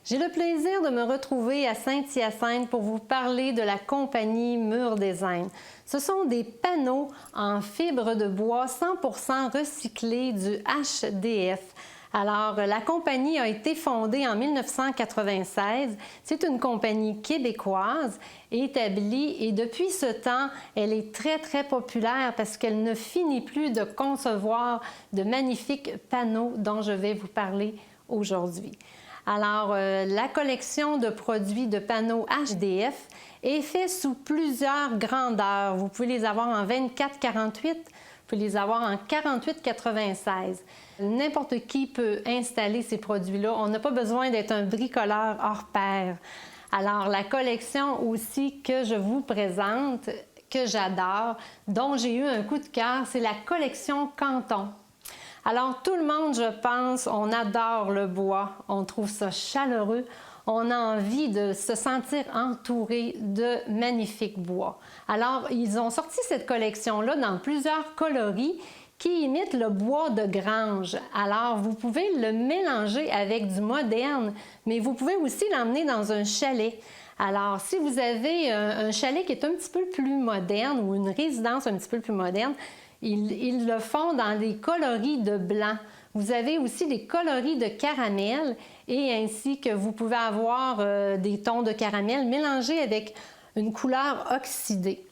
J'ai le plaisir de me retrouver à Saint-Hyacinthe pour vous parler de la compagnie Mur Design. Ce sont des panneaux en fibre de bois 100% recyclés du HDF. Alors, la compagnie a été fondée en 1996. C'est une compagnie québécoise établie et depuis ce temps, elle est très populaire parce qu'elle ne finit plus de concevoir de magnifiques panneaux dont je vais vous parler aujourd'hui. Alors, la collection de produits de panneaux HDF est faite sous plusieurs grandeurs. Vous pouvez les avoir en 24-48, vous pouvez les avoir en 48-96. N'importe qui peut installer ces produits-là. On n'a pas besoin d'être un bricoleur hors pair. Alors, la collection aussi que je vous présente, que j'adore, dont j'ai eu un coup de cœur, c'est la collection Canton. Alors, tout le monde, je pense, on adore le bois, on trouve ça chaleureux, on a envie de se sentir entouré de magnifiques bois. Alors, ils ont sorti cette collection-là dans plusieurs coloris qui imitent le bois de grange. Alors, vous pouvez le mélanger avec du moderne, mais vous pouvez aussi l'emmener dans un chalet. Alors, si vous avez un chalet qui est un petit peu plus moderne ou une résidence un petit peu plus moderne, ils le font dans des coloris de blanc. Vous avez aussi des coloris de caramel et ainsi que vous pouvez avoir des tons de caramel mélangés avec une couleur oxydée.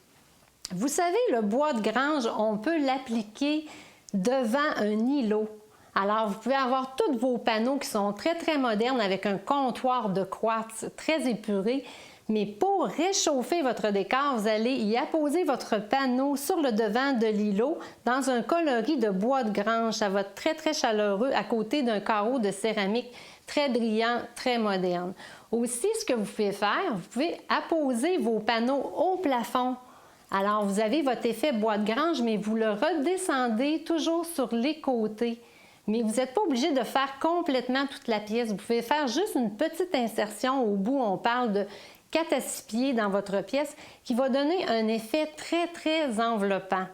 Vous savez, le bois de grange, on peut l'appliquer devant un îlot. Alors, vous pouvez avoir tous vos panneaux qui sont très modernes avec un comptoir de quartz très épuré. Mais pour réchauffer votre décor, vous allez y apposer votre panneau sur le devant de l'îlot dans un coloris de bois de grange. Ça va être très chaleureux à côté d'un carreau de céramique très brillant, très moderne. Aussi, ce que vous pouvez faire, vous pouvez apposer vos panneaux au plafond. Alors, vous avez votre effet bois de grange, mais vous le redescendez toujours sur les côtés. Mais vous n'êtes pas obligé de faire complètement toute la pièce. Vous pouvez faire juste une petite insertion au bout. On parle de 4 à 6 pieds dans votre pièce qui va donner un effet très enveloppant.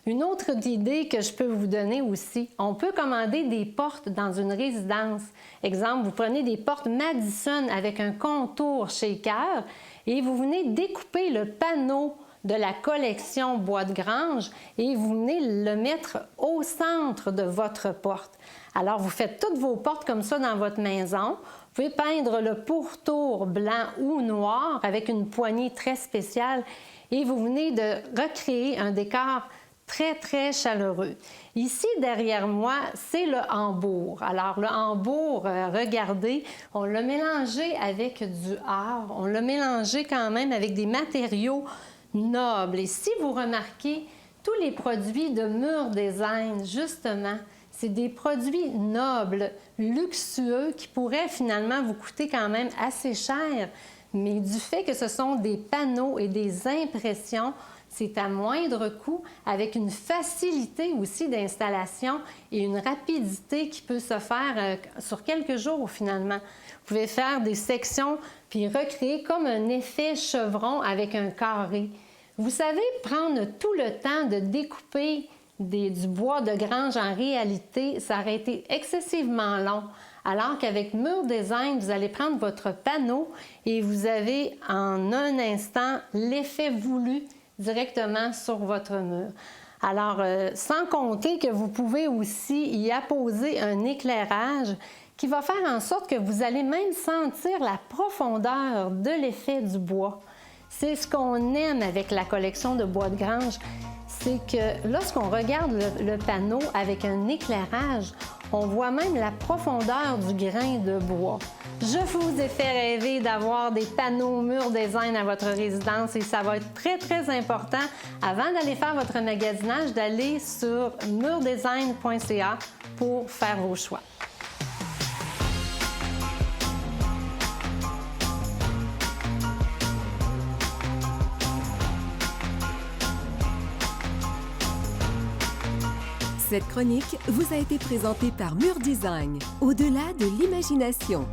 Une autre idée que je peux vous donner aussi, on peut commander des portes dans une résidence. Exemple, vous prenez des portes Madison avec un contour shaker et vous venez découper le panneau de la collection bois de grange et vous venez le mettre au centre de votre porte. Alors, vous faites toutes vos portes comme ça dans votre maison. Vous pouvez peindre le pourtour blanc ou noir avec une poignée très spéciale et vous venez de recréer un décor très chaleureux. Ici, derrière moi, c'est le hambourg. Alors, le hambourg, regardez, on l'a mélangé avec du art, on l'a mélangé quand même avec des matériaux nobles. Et si vous remarquez, tous les produits de Mur Design, justement, c'est des produits nobles, luxueux, qui pourraient finalement vous coûter quand même assez cher. Mais du fait que ce sont des panneaux et des impressions, c'est à moindre coût, avec une facilité aussi d'installation et une rapidité qui peut se faire sur quelques jours finalement. Vous pouvez faire des sections puis recréer comme un effet chevron avec un carré. Vous savez, prendre tout le temps de découper du bois de grange, en réalité, ça aurait été excessivement long. Alors qu'avec Mur Design, vous allez prendre votre panneau et vous avez en un instant l'effet voulu directement sur votre mur. Alors, sans compter que vous pouvez aussi y apposer un éclairage qui va faire en sorte que vous allez même sentir la profondeur de l'effet du bois. C'est ce qu'on aime avec la collection de bois de grange, c'est que lorsqu'on regarde le panneau avec un éclairage, on voit même la profondeur du grain de bois. Je vous ai fait rêver d'avoir des panneaux Mur Design à votre résidence et ça va être très important avant d'aller faire votre magasinage, d'aller sur murdesign.ca pour faire vos choix. Cette chronique vous a été présentée par Mur Design, au-delà de l'imagination.